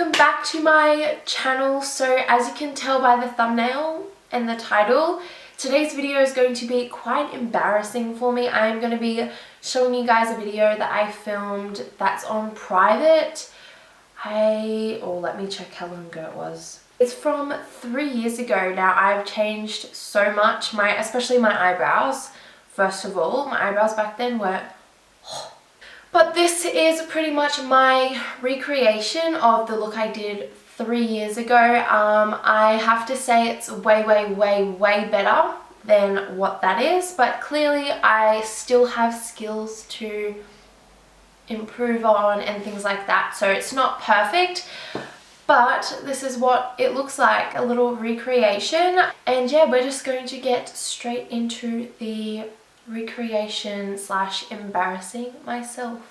welcome back to my channel. So as you can tell by the thumbnail and the title, today's video is going to be quite embarrassing for me. I'm going to be showing you guys a video that I filmed that's on private. Let me check how long ago it was. It's from 3 years ago now. I've changed so much, especially my eyebrows. First of all, my eyebrows back then were... But this is pretty much my recreation of the look I did 3 years ago. I have to say it's way better than what that is, but clearly I still have skills to improve on and things like that, so it's not perfect, but this is what it looks like, a little recreation. And yeah, we're just going to get straight into the recreation / embarrassing myself.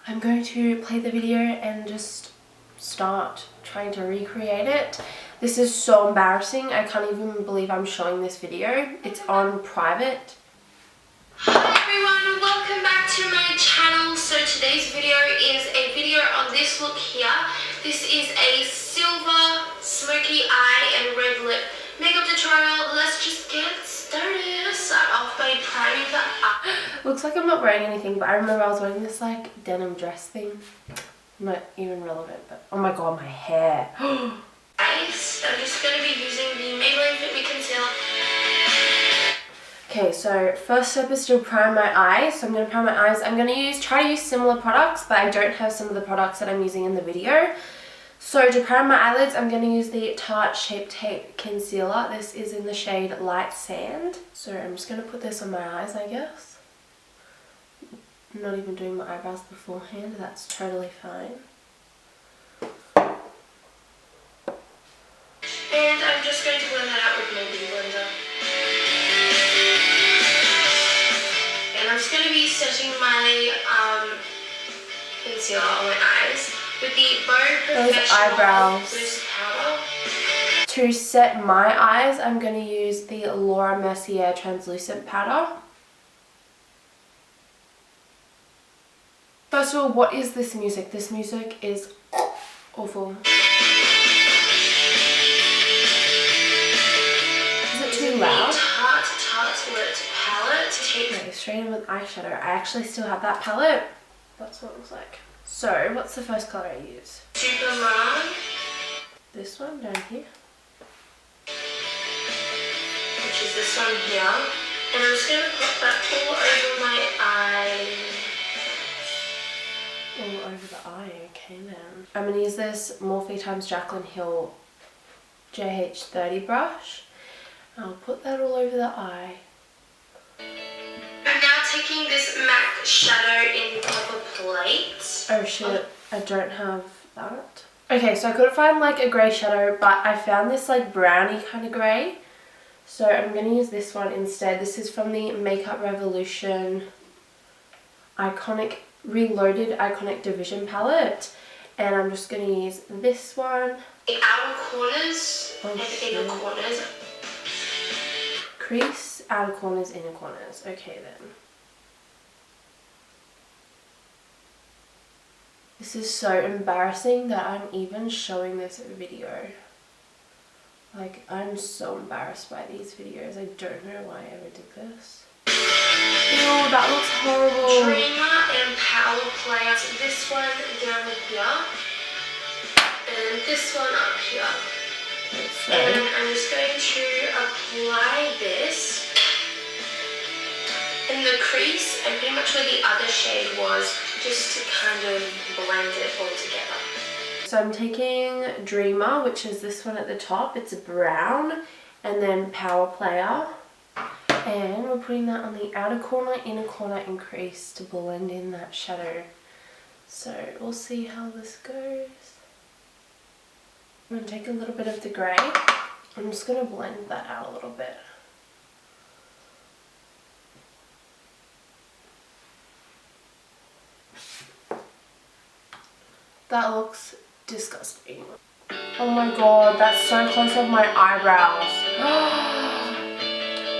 I'm going to play the video and just start trying to recreate it. This is so embarrassing. I can't even believe I'm showing this video. It's on private. Hi everyone, welcome back to my channel. So today's video is a video on this look here. This is a silver smoky eye and red lip makeup tutorial. Let's just get started. Start off by priming the eye. Looks like I'm not wearing anything, but I remember I was wearing this like denim dress thing. Not even relevant, but oh my god, my hair. Nice. I'm just going to be using the Maybelline Fit Me Concealer. Okay, so first step is to prime my eyes. So I'm going to prime my eyes. I'm going to try to use similar products, but I don't have some of the products that I'm using in the video. So to prime my eyelids, I'm going to use the Tarte Shape Tape Concealer. This is in the shade Light Sand. So I'm just going to put this on my eyes, I guess. I'm not even doing my eyebrows beforehand. That's totally fine. And I'm just going to blend that out with my beauty blender. And I'm just going to be setting my concealer on my eyes with the Bone Professional Loose Powder. To set my eyes, I'm going to use the Laura Mercier Translucent Powder. First of all, what is this music? This music is awful. Is it too loud? Tarte Lit Palette. Okay, straight in with eyeshadow. I actually still have that palette. That's what it looks like. So, what's the first colour I use? Super Maroon. This one down here. Which is this one here. And I'm just going to put that all over my eye. All over the eye, okay then. I'm going to use this Morphe x Jaclyn Hill JH30 brush. I'll put that all over the eye. I'm now taking this MAC shadow in Copper Plate. Oh shit, I don't have that. Okay, so I couldn't find like a grey shadow, but I found this like brownie kind of grey. So I'm going to use this one instead. This is from the Makeup Revolution Reloaded Iconic Division palette. And I'm just going to use this one. The outer corners and inner corners. Crease, outer corners, inner corners. Okay then. This is so embarrassing that I'm even showing this video. Like, I'm so embarrassed by these videos. I don't know why I ever did this. Ew, that looks horrible. Dreamer and Power Play. So this one down here. And this one up here. So. And I'm just going to apply this in the crease and pretty much where the other shade was, just to kind of blend it all together. So I'm taking Dreamer, which is this one at the top. It's brown, and then Power Player. And we're putting that on the outer corner, inner corner, and crease to blend in that shadow. So we'll see how this goes. I'm going to take a little bit of the grey. I'm just going to blend that out a little bit. That looks disgusting. Oh my god, that's so close to my eyebrows.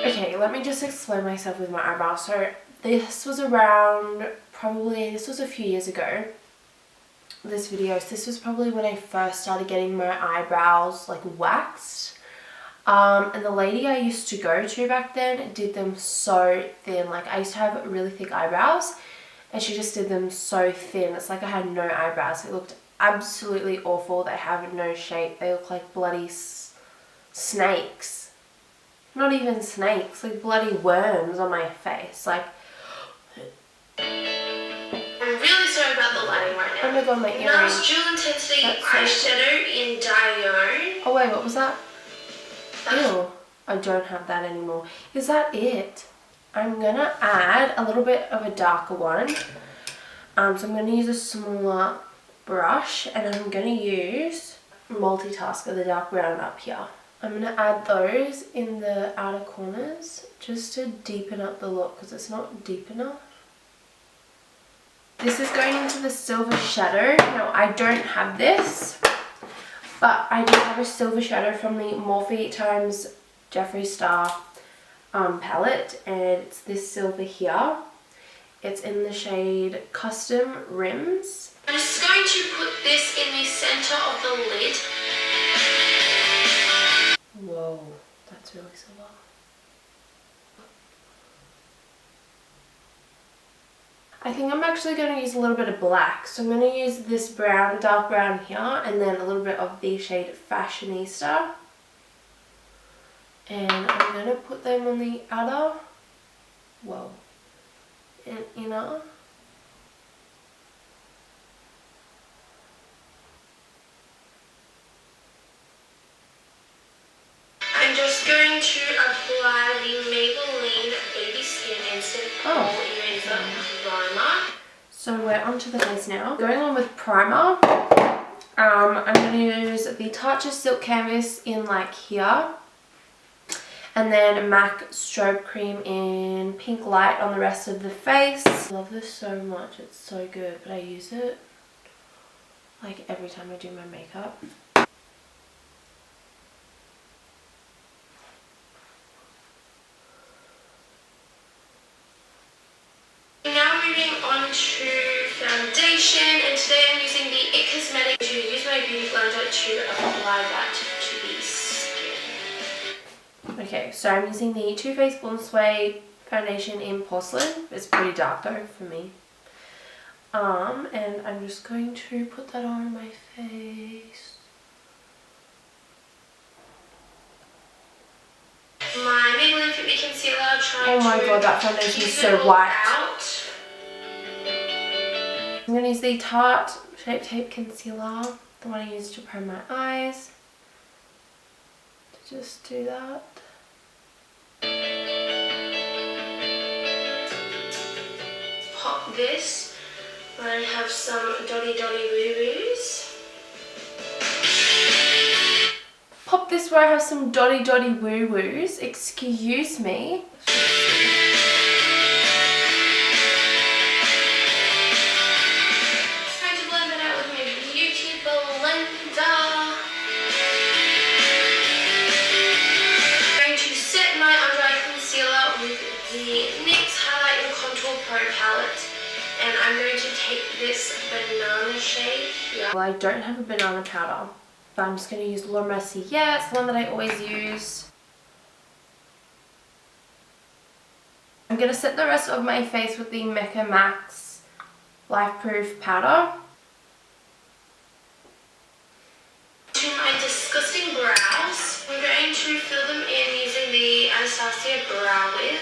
Okay, let me just explain myself with my eyebrows. So this was around, this was a few years ago. this video. So this was probably when I first started getting my eyebrows like waxed. And the lady I used to go to back then did them so thin. Like I used to have really thick eyebrows and she just did them so thin. It's like I had no eyebrows. It looked absolutely awful. They have no shape. They look like bloody snakes. Not even snakes, like bloody worms on my face. Like, I'm really sorry about the lighting right now. oh my god, my earring. NARS Dual Intensity Eyeshadow in Dione. Oh wait, what was that? Ew, I don't have that anymore. Is that it? I'm gonna add a little bit of a darker one. So I'm gonna use a smaller brush and I'm gonna use Multitasker, the dark brown up here. I'm gonna add those in the outer corners just to deepen up the look because it's not deep enough. This is going into the silver shadow. Now I don't have this, but I do have a silver shadow from the Morphe x Jeffree Star palette, and it's this silver here. It's in the shade Custom Rims. I'm just going to put this in the center of the lid. Whoa, that's really silver. I think I'm actually going to use a little bit of black. So I'm going to use this brown, dark brown here, and then a little bit of the shade Fashionista. And I'm going to put them on the outer, and inner. I'm just going to apply the Maybelline Baby Skin Instant Pore Eraser Primer. So we're onto the face now. Going on with primer, I'm going to use the Tatcha Silk Canvas in like here. And then MAC Strobe Cream in Pink Light on the rest of the face. I love this so much. It's so good, but I use it like every time I do my makeup. Now moving on to foundation, and today I'm using the IT Cosmetics to use my beauty blender to apply that to the skin. Okay, so I'm using the Too Faced Born Sway foundation in Porcelain. It's pretty dark though for me. And I'm just going to put that on my face. My Maybelline Fit Me Concealer, trying Oh my god, that foundation is so white. Out. I'm going to use the Tarte Shape Tape Concealer, the one I used to prime my eyes. To just do that. Pop this, where I have some dotty woo-woos. Pop this where I have some dotty woo-woos. Excuse me. Trying to blend that out with my beauty blender. I'm going to set my under eye concealer with the NYX Highlight and Contour Pro palette. And I'm going to take this banana shade here. Well, I don't have a banana powder, but I'm just going to use La Mercier. It's the one that I always use. I'm going to set the rest of my face with the Mecca Max Life Proof powder. To my disgusting brows, I'm going to fill them in using the Anastasia Brow Wiz.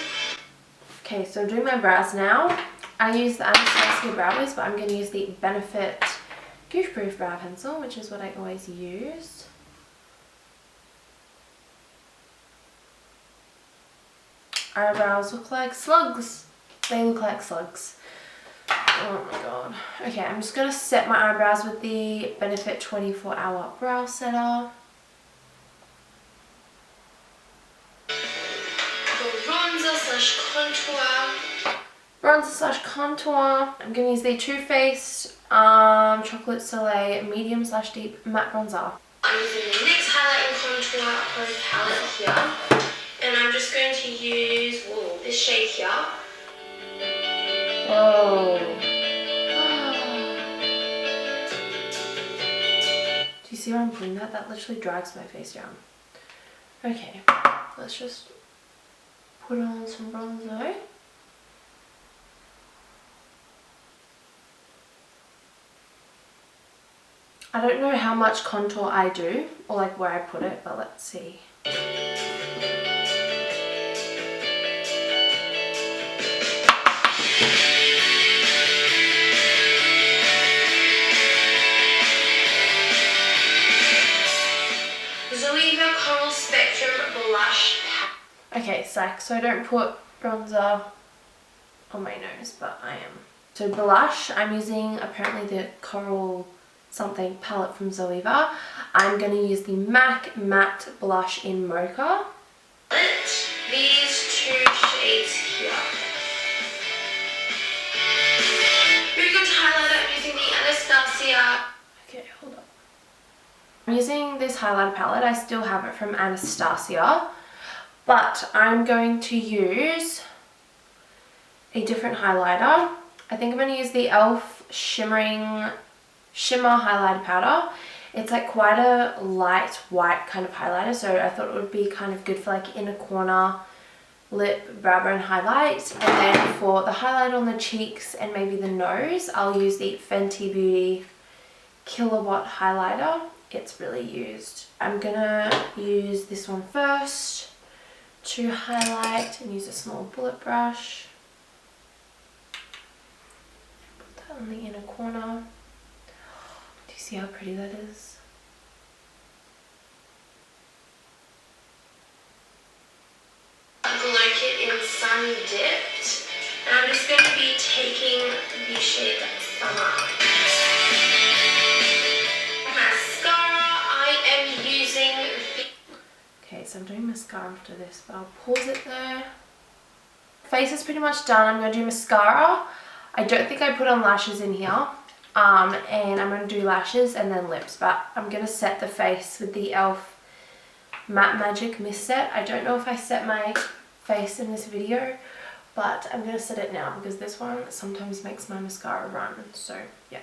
Okay, so I'm doing my brows now. I use the Anastasia Brow Wiz, but I'm going to use the Benefit Goof Proof Brow Pencil, which is what I always use. Eyebrows look like slugs. They look like slugs. Oh my god. Okay, I'm just going to set my eyebrows with the Benefit 24-Hour Brow Setter. Bronzer slash contour. Bronzer slash contour. I'm going to use the Too Faced Chocolate Soleil Medium slash Deep Matte Bronzer. I'm using the NYX Highlight and Contour Pro palette here. And I'm just going to use this shade here. Whoa. see where I'm putting that? That literally drags my face down. Okay, let's just put on some bronzer. I don't know how much contour I do, or like where I put it, but let's see. Zoeva Coral Spectrum Blush. Okay, so I don't put bronzer on my nose, but I am. So blush, I'm using apparently the Coral something palette from Zoeva. I'm going to use the MAC Matte Blush in Mocha. These two shades here. Moving on to highlighter, I'm using the Anastasia. Okay, hold up. I'm using this highlighter palette. I still have it from Anastasia, but I'm going to use a different highlighter. I think I'm going to use the e.l.f. Shimmer highlighter powder. It's like quite a light white kind of highlighter, so I thought it would be kind of good for like inner corner lip, brow bone highlight. And then for the highlight on the cheeks and maybe the nose, I'll use the Fenty Beauty Kilowatt highlighter. It's really used. I'm gonna use this one first to highlight and use a small bullet brush. Put that on the inner corner. Do you see how pretty that is? Glow Kit in Sun Dipped. And I'm just going to be taking the shade Summer. Mascara, I am using the... Okay, so I'm doing mascara after this, but I'll pause it there. Face is pretty much done. I'm going to do mascara. I don't think I put on lashes in here. And I'm going to do lashes and then lips, but I'm going to set the face with the e.l.f. Matte Magic Mist Set. I don't know if I set my face in this video, but I'm going to set it now because this one sometimes makes my mascara run, so yeah.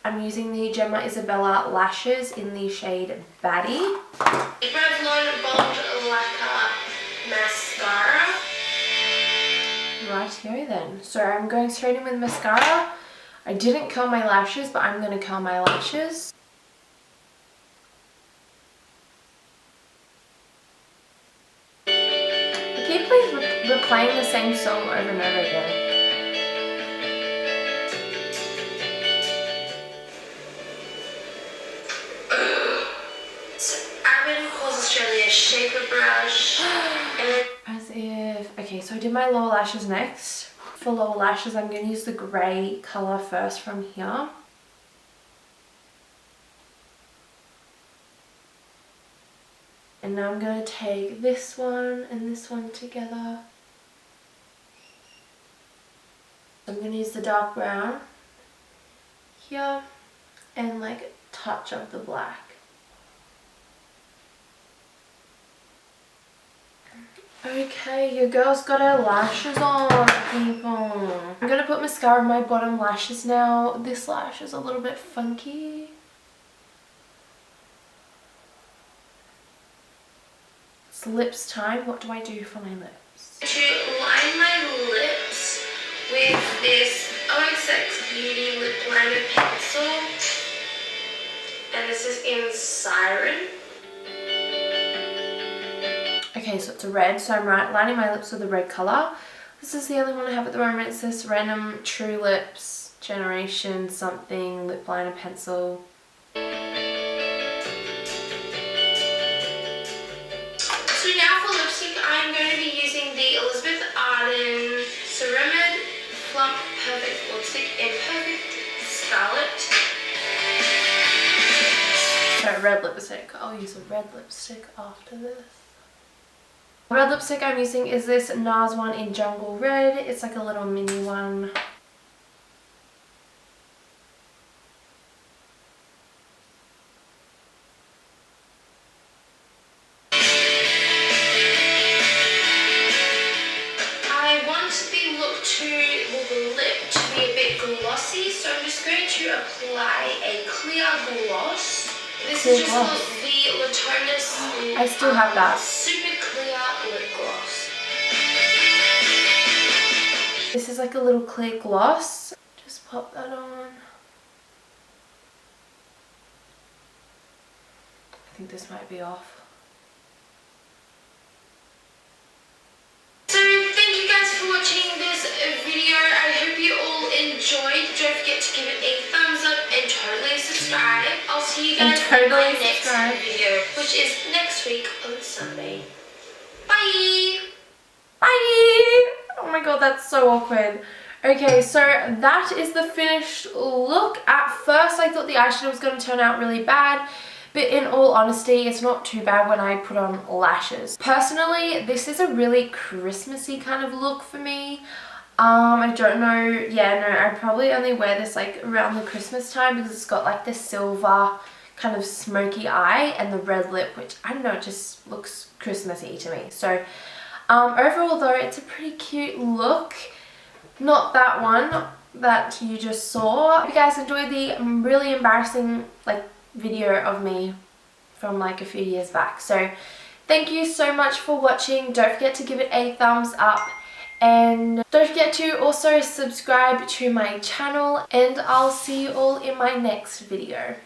I'm using the Gemma Isabella lashes in the shade Baddie. Revlon Bold Lacquer Mascara. Rightio then. So I'm going straight in with mascara. I didn't curl my lashes, but I'm going to curl my lashes. I keep replaying the same song over and over again. Abbott calls Australia Shaper Brush. As if... Okay, so I did my lower lashes next. For lower lashes, I'm going to use the grey colour first from here. And now I'm going to take this one and this one together. I'm going to use the dark brown here and like a touch of the black. Okay, your girl's got her lashes on, people. I'm going to put mascara on my bottom lashes now. This lash is a little bit funky. It's lips time. What do I do for my lips? To line my lips with this OXX Beauty Lip Liner Pencil. And this is in Siren. Okay, so it's a red, so I'm lining my lips with a red colour. This is the only one I have at the moment. It's this random True Lips Generation something lip liner pencil. So now for lipstick, I'm going to be using the Elizabeth Arden Ceramide Plump Perfect Lipstick in Perfect Scarlet. So red lipstick. I'll use a red lipstick after this. The red lipstick I'm using is this NARS one in Jungle Red. It's like a little mini one. I want the lip to be a bit glossy, so I'm just going to apply a clear gloss. This Clear is just gloss. the Latonis I still have that. super clear lip gloss. This is like a little clear gloss. Just pop that on. I think this might be off. So thank you guys for watching this video. I hope you all enjoyed. Don't forget to give it a thumbs up and totally subscribe. I'll see you guys in my next video, which is next week on Sunday. Bye! Bye! Oh my god, that's so awkward. Okay, so that is the finished look. At first I thought the eyeshadow was going to turn out really bad, but in all honesty, it's not too bad when I put on lashes. Personally, this is a really Christmassy kind of look for me. I don't know, yeah, no, I'd probably only wear this like around the Christmas time because it's got like this silver kind of smoky eye and the red lip, which I don't know, it just looks Christmassy to me. So overall though, it's a pretty cute look. Not that one that you just saw. If you guys enjoyed the really embarrassing like video of me from like a few years back. So thank you so much for watching. Don't forget to give it a thumbs up. And don't forget to also subscribe to my channel. And I'll see you all in my next video.